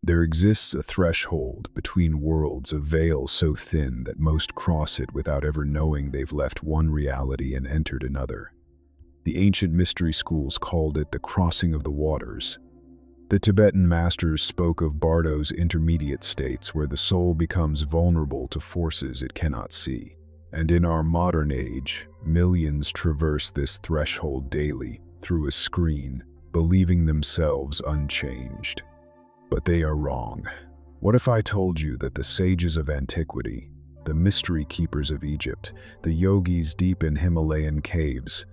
There exists a threshold between worlds, a veil so thin that most cross it without ever knowing they've left one reality and entered another. The ancient mystery schools called it the crossing of the waters. The Tibetan masters spoke of Bardo's intermediate states where the soul becomes vulnerable to forces it cannot see. And in our modern age, millions traverse this threshold daily through a screen, believing themselves unchanged. But they are wrong. What if I told you that the sages of antiquity, the mystery keepers of Egypt, the yogis deep in Himalayan caves,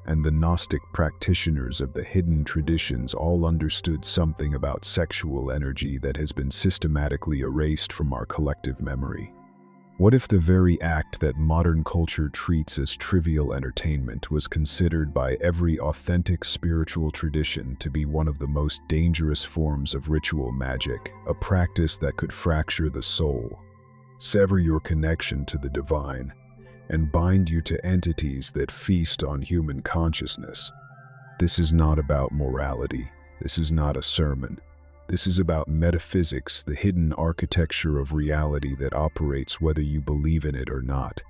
and the Gnostic practitioners of the hidden traditions all understood something about sexual energy that has been systematically erased from our collective memory? What if the very act that modern culture treats as trivial entertainment was considered by every authentic spiritual tradition to be one of the most dangerous forms of ritual magic, a practice that could fracture the soul, sever your connection to the divine, and bind you to entities that feast on human consciousness? This is not about morality. This is not a sermon. This is about metaphysics, the hidden architecture of reality that operates whether you believe in it or not.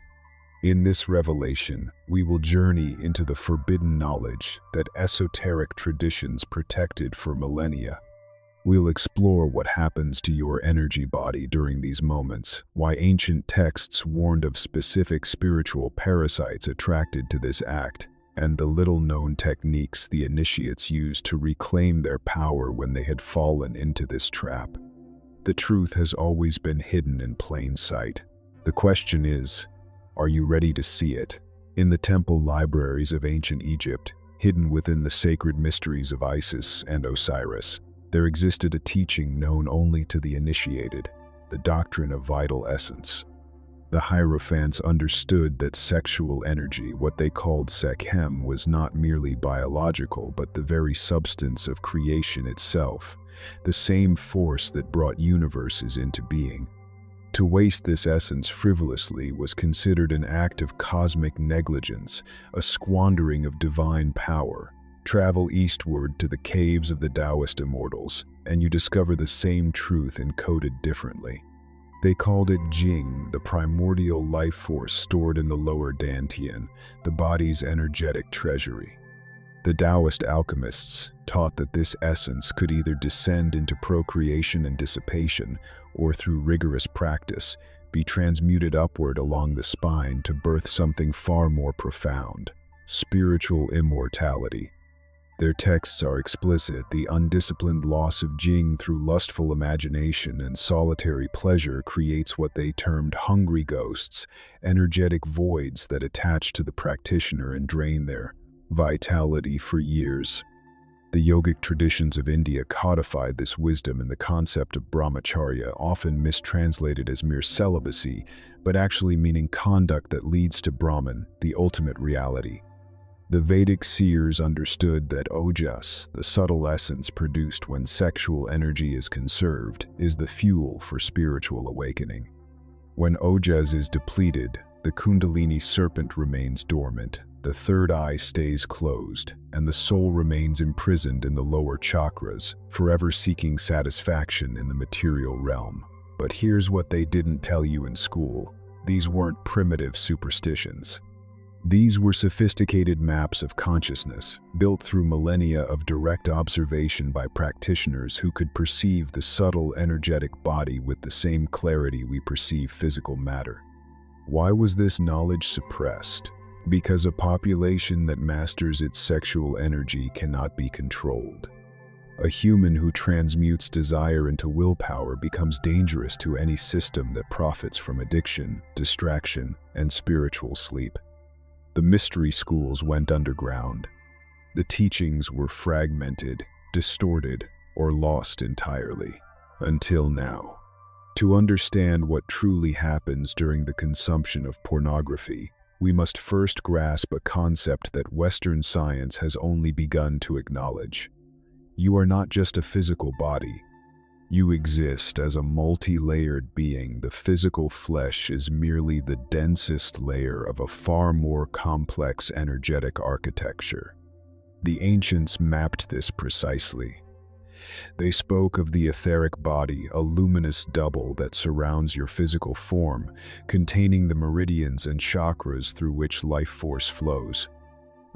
In this revelation, we will journey into the forbidden knowledge that esoteric traditions protected for millennia. We'll explore what happens to your energy body during these moments, why ancient texts warned of specific spiritual parasites attracted to this act, and the little-known techniques the initiates used to reclaim their power when they had fallen into this trap. The truth has always been hidden in plain sight. The question is, are you ready to see it? In the temple libraries of ancient Egypt, hidden within the sacred mysteries of Isis and Osiris, there existed a teaching known only to the initiated, the doctrine of vital essence. The Hierophants understood that sexual energy, what they called Sekhem, was not merely biological but the very substance of creation itself, the same force that brought universes into being. To waste this essence frivolously was considered an act of cosmic negligence, a squandering of divine power. Travel eastward to the caves of the Taoist immortals, and you discover the same truth encoded differently. They called it Jing, the primordial life force stored in the lower dantian, the body's energetic treasury. The Taoist alchemists taught that this essence could either descend into procreation and dissipation, or through rigorous practice, be transmuted upward along the spine to birth something far more profound, spiritual immortality. Their texts are explicit. The undisciplined loss of Jing through lustful imagination and solitary pleasure creates what they termed hungry ghosts, energetic voids that attach to the practitioner and drain their vitality for years. The yogic traditions of India codified this wisdom in the concept of Brahmacharya, often mistranslated as mere celibacy, but actually meaning conduct that leads to Brahman, the ultimate reality. The Vedic seers understood that ojas, the subtle essence produced when sexual energy is conserved, is the fuel for spiritual awakening. When ojas is depleted, the Kundalini serpent remains dormant, the third eye stays closed, and the soul remains imprisoned in the lower chakras, forever seeking satisfaction in the material realm. But here's what they didn't tell you in school. These weren't primitive superstitions. These were sophisticated maps of consciousness, built through millennia of direct observation by practitioners who could perceive the subtle energetic body with the same clarity we perceive physical matter. Why was this knowledge suppressed? Because a population that masters its sexual energy cannot be controlled. A human who transmutes desire into willpower becomes dangerous to any system that profits from addiction, distraction, and spiritual sleep. The mystery schools went underground. The teachings were fragmented, distorted, or lost entirely. Until now. To understand what truly happens during the consumption of pornography, we must first grasp a concept that Western science has only begun to acknowledge. You are not just a physical body. You exist as a multi-layered being. The physical flesh is merely the densest layer of a far more complex energetic architecture. The ancients mapped this precisely. They spoke of the etheric body, a luminous double that surrounds your physical form, containing the meridians and chakras through which life force flows.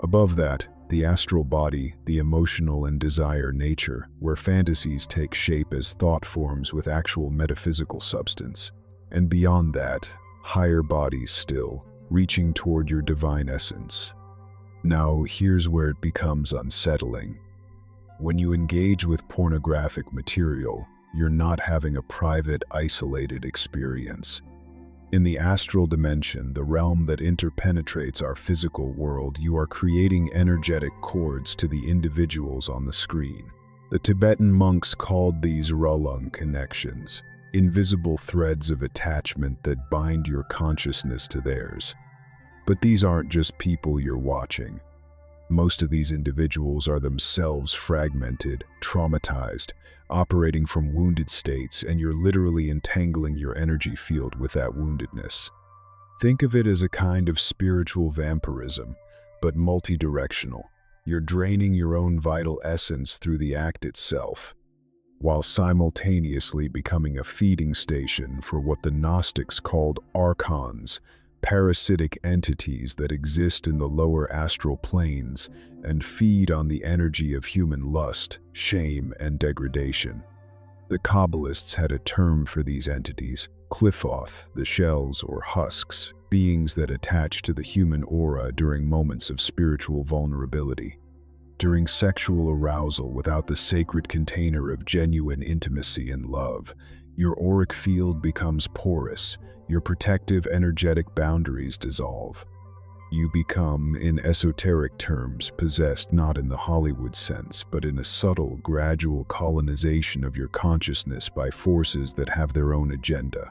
Above that, the astral body, the emotional and desire nature, where fantasies take shape as thought forms with actual metaphysical substance. And beyond that, higher bodies still, reaching toward your divine essence. Now, here's where it becomes unsettling. When you engage with pornographic material, you're not having a private, isolated experience. In the astral dimension, the realm that interpenetrates our physical world, you are creating energetic cords to the individuals on the screen. The Tibetan monks called these rulung connections, invisible threads of attachment that bind your consciousness to theirs. But these aren't just people you're watching. Most of these individuals are themselves fragmented, traumatized, operating from wounded states, and you're literally entangling your energy field with that woundedness. Think of it as a kind of spiritual vampirism, but multi-directional. You're draining your own vital essence through the act itself, while simultaneously becoming a feeding station for what the Gnostics called Archons, parasitic entities that exist in the lower astral planes and feed on the energy of human lust, shame, and degradation. The Kabbalists had a term for these entities, Qliphoth, the shells or husks, beings that attach to the human aura during moments of spiritual vulnerability. During sexual arousal without the sacred container of genuine intimacy and love, your auric field becomes porous, your protective energetic boundaries dissolve. You become, in esoteric terms, possessed not in the Hollywood sense, but in a subtle, gradual colonization of your consciousness by forces that have their own agenda.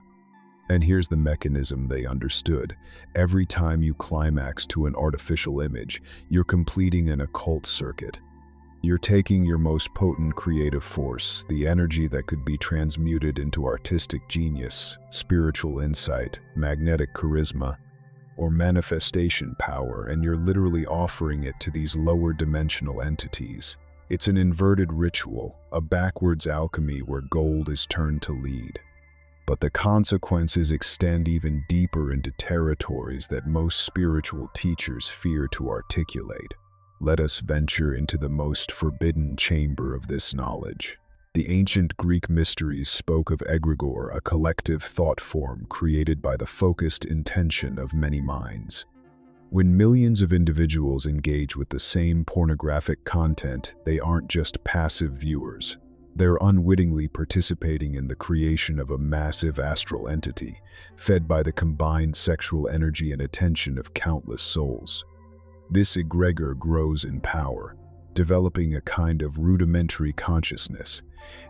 And here's the mechanism they understood. Every time you climax to an artificial image, you're completing an occult circuit. You're taking your most potent creative force, the energy that could be transmuted into artistic genius, spiritual insight, magnetic charisma, or manifestation power, and you're literally offering it to these lower dimensional entities. It's an inverted ritual, a backwards alchemy where gold is turned to lead. But the consequences extend even deeper into territories that most spiritual teachers fear to articulate. Let us venture into the most forbidden chamber of this knowledge. The ancient Greek mysteries spoke of Egregor, a collective thought form created by the focused intention of many minds. When millions of individuals engage with the same pornographic content, they aren't just passive viewers. They're unwittingly participating in the creation of a massive astral entity, fed by the combined sexual energy and attention of countless souls. This egregor grows in power, developing a kind of rudimentary consciousness,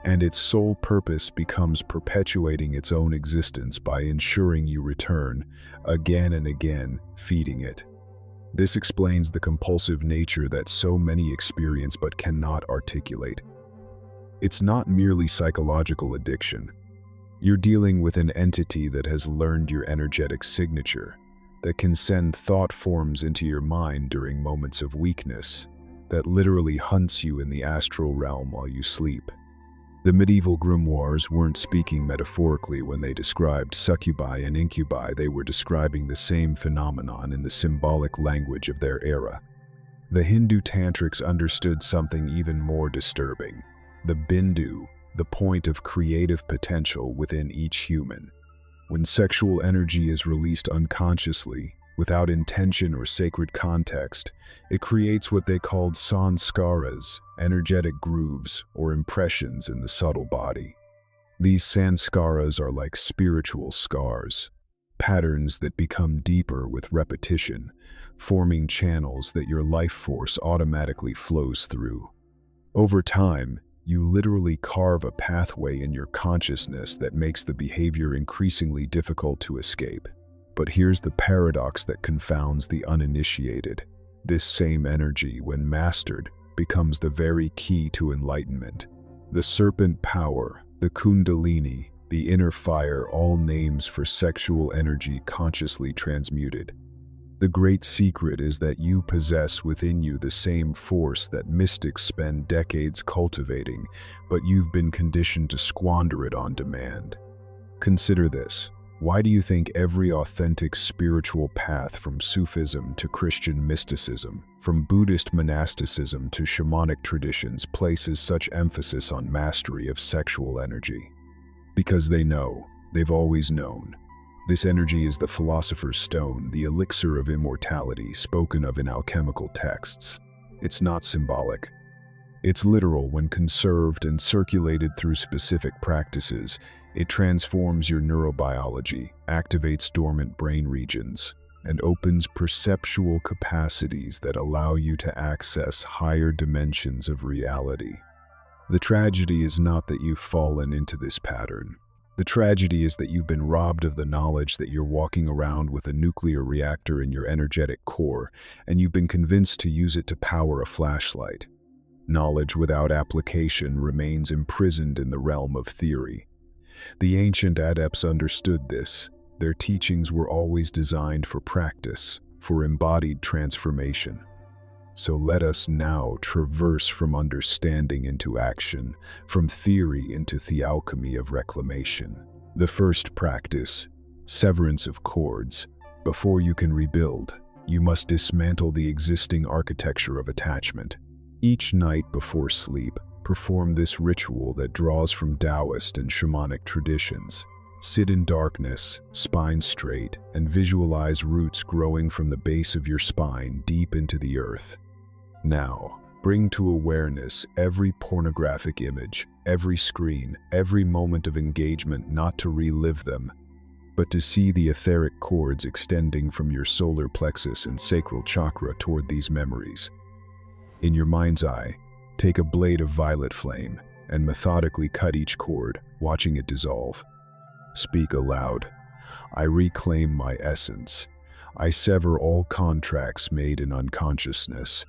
and its sole purpose becomes perpetuating its own existence by ensuring you return, again and again, feeding it. This explains the compulsive nature that so many experience but cannot articulate. It's not merely psychological addiction. You're dealing with an entity that has learned your energetic signature, that can send thought forms into your mind during moments of weakness, that literally hunts you in the astral realm while you sleep. The medieval grimoires weren't speaking metaphorically when they described succubi and incubi. They were describing the same phenomenon in the symbolic language of their era. The Hindu tantrics understood something even more disturbing: the bindu, the point of creative potential within each human. When sexual energy is released unconsciously, without intention or sacred context, it creates what they called Sanskaras, energetic grooves or impressions in the subtle body. These Sanskaras are like spiritual scars, patterns that become deeper with repetition, forming channels that your life force automatically flows through. Over time, you literally carve a pathway in your consciousness that makes the behavior increasingly difficult to escape. But here's the paradox that confounds the uninitiated. This same energy, when mastered, becomes the very key to enlightenment. The serpent power, the Kundalini, the inner fire, all names for sexual energy consciously transmuted. The great secret is that you possess within you the same force that mystics spend decades cultivating, but you've been conditioned to squander it on demand. Consider this. Why do you think every authentic spiritual path, from Sufism to Christian mysticism, from Buddhist monasticism to shamanic traditions, places such emphasis on mastery of sexual energy? Because they know, they've always known. This energy is the philosopher's stone, the elixir of immortality spoken of in alchemical texts. It's not symbolic. It's literal. When conserved and circulated through specific practices, it transforms your neurobiology, activates dormant brain regions, and opens perceptual capacities that allow you to access higher dimensions of reality. The tragedy is not that you've fallen into this pattern. The tragedy is that you've been robbed of the knowledge that you're walking around with a nuclear reactor in your energetic core, and you've been convinced to use it to power a flashlight. Knowledge without application remains imprisoned in the realm of theory. The ancient adepts understood this. Their teachings were always designed for practice, for embodied transformation. So let us now traverse from understanding into action, from theory into the alchemy of reclamation. The first practice, severance of cords. Before you can rebuild, you must dismantle the existing architecture of attachment. Each night before sleep, perform this ritual that draws from Taoist and shamanic traditions. Sit in darkness, spine straight, and visualize roots growing from the base of your spine deep into the earth. Now, bring to awareness every pornographic image, every screen, every moment of engagement, not to relive them, but to see the etheric cords extending from your solar plexus and sacral chakra toward these memories. In your mind's eye, take a blade of violet flame and methodically cut each cord, watching it dissolve. Speak aloud. I reclaim my essence. I sever all contracts made in unconsciousness.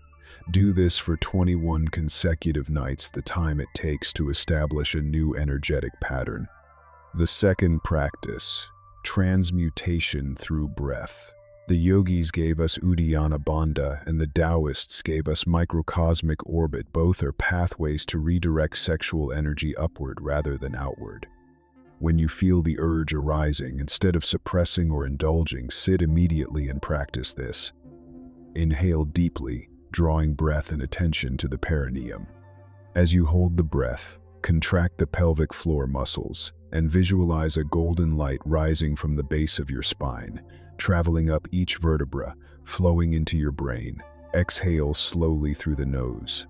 Do this for 21 consecutive nights, the time it takes to establish a new energetic pattern. The second practice, transmutation through breath. The yogis gave us Uddiyana Bandha and the Taoists gave us microcosmic orbit. Both are pathways to redirect sexual energy upward rather than outward. When you feel the urge arising, instead of suppressing or indulging, sit immediately and practice this. Inhale deeply, drawing breath and attention to the perineum. As you hold the breath, contract the pelvic floor muscles and visualize a golden light rising from the base of your spine, traveling up each vertebra, flowing into your brain. Exhale slowly through the nose.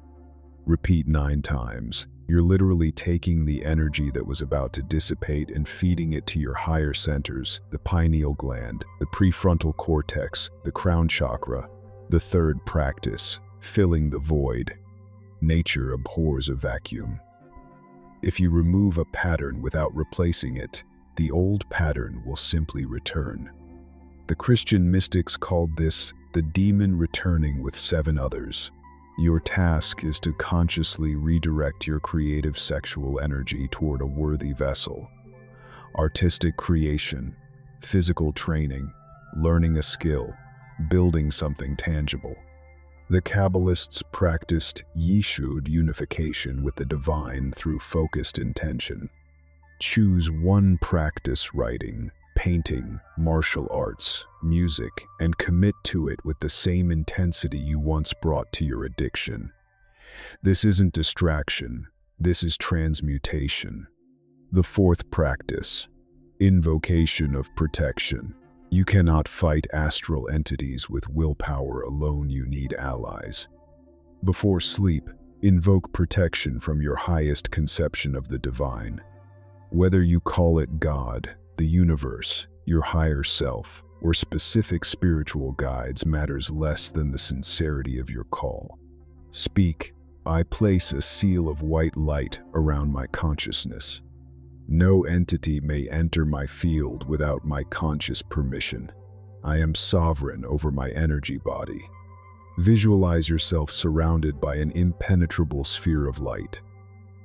Repeat 9 times. You're literally taking the energy that was about to dissipate and feeding it to your higher centers, the pineal gland, the prefrontal cortex, the crown chakra. The third practice, filling the void. Nature abhors a vacuum. If you remove a pattern without replacing it, the old pattern will simply return. The Christian mystics called this the demon returning with 7 others. Your task is to consciously redirect your creative sexual energy toward a worthy vessel. Artistic creation, physical training, learning a skill, building something tangible. The Kabbalists practiced Yeshud unification with the divine through focused intention. Choose one practice: writing, painting, martial arts, music, and commit to it with the same intensity you once brought to your addiction. This isn't distraction, this is transmutation. The fourth practice, invocation of protection. You cannot fight astral entities with willpower alone, you need allies. Before sleep, invoke protection from your highest conception of the divine. Whether you call it God, the universe, your higher self, or specific spiritual guides matters less than the sincerity of your call. Speak, I place a seal of white light around my consciousness. No entity may enter my field without my conscious permission. I am sovereign over my energy body. Visualize yourself surrounded by an impenetrable sphere of light.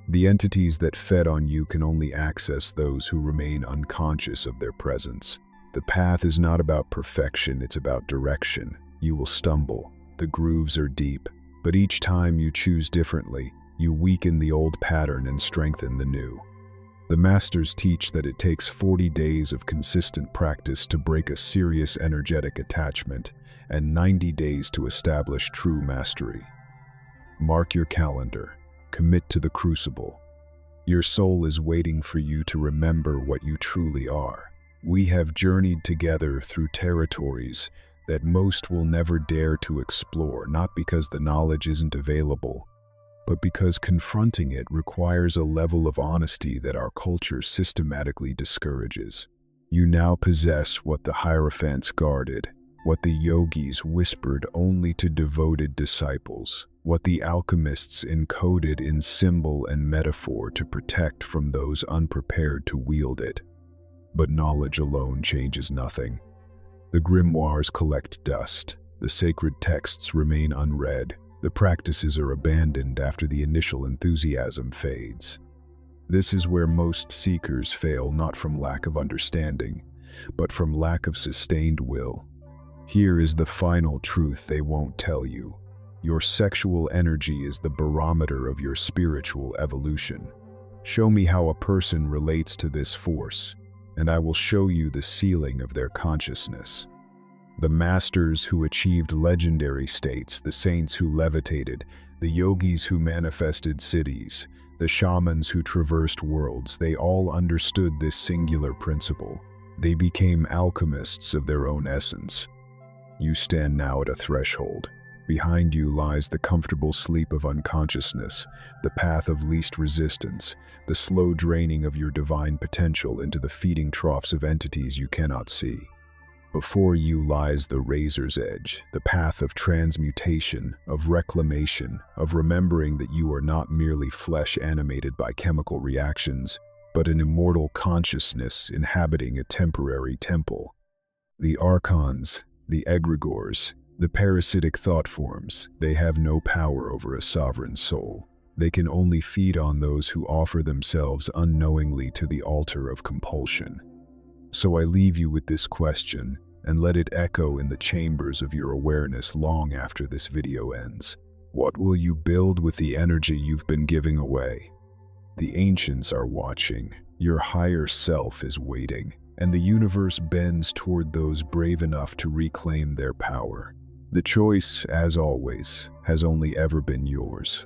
The entities that fed on you can only access those who remain unconscious of their presence. The path is not about perfection, it's about direction. You will stumble. The grooves are deep, but each time you choose differently, you weaken the old pattern and strengthen the new. The masters teach that it takes 40 days of consistent practice to break a serious energetic attachment and 90 days to establish true mastery. Mark your calendar. Commit to the crucible. Your soul is waiting for you to remember what you truly are. We have journeyed together through territories that most will never dare to explore, not because the knowledge isn't available, but because confronting it requires a level of honesty that our culture systematically discourages. You now possess what the Hierophants guarded, what the yogis whispered only to devoted disciples, what the alchemists encoded in symbol and metaphor to protect from those unprepared to wield it. But knowledge alone changes nothing. The grimoires collect dust, the sacred texts remain unread, the practices are abandoned after the initial enthusiasm fades. This is where most seekers fail, not from lack of understanding, but from lack of sustained will. Here is the final truth they won't tell you. Your sexual energy is the barometer of your spiritual evolution. Show me how a person relates to this force, and I will show you the ceiling of their consciousness. The masters who achieved legendary states, the saints who levitated, the yogis who manifested cities, the shamans who traversed worlds, they all understood this singular principle. They became alchemists of their own essence. You stand now at a threshold. Behind you lies the comfortable sleep of unconsciousness, the path of least resistance, the slow draining of your divine potential into the feeding troughs of entities you cannot see. Before you lies the razor's edge, the path of transmutation, of reclamation, of remembering that you are not merely flesh animated by chemical reactions, but an immortal consciousness inhabiting a temporary temple. The Archons, the Egregors, the parasitic thought forms, they have no power over a sovereign soul. They can only feed on those who offer themselves unknowingly to the altar of compulsion. So I leave you with this question, and let it echo in the chambers of your awareness long after this video ends. What will you build with the energy you've been giving away? The ancients are watching, your higher self is waiting, and the universe bends toward those brave enough to reclaim their power. The choice, as always, has only ever been yours.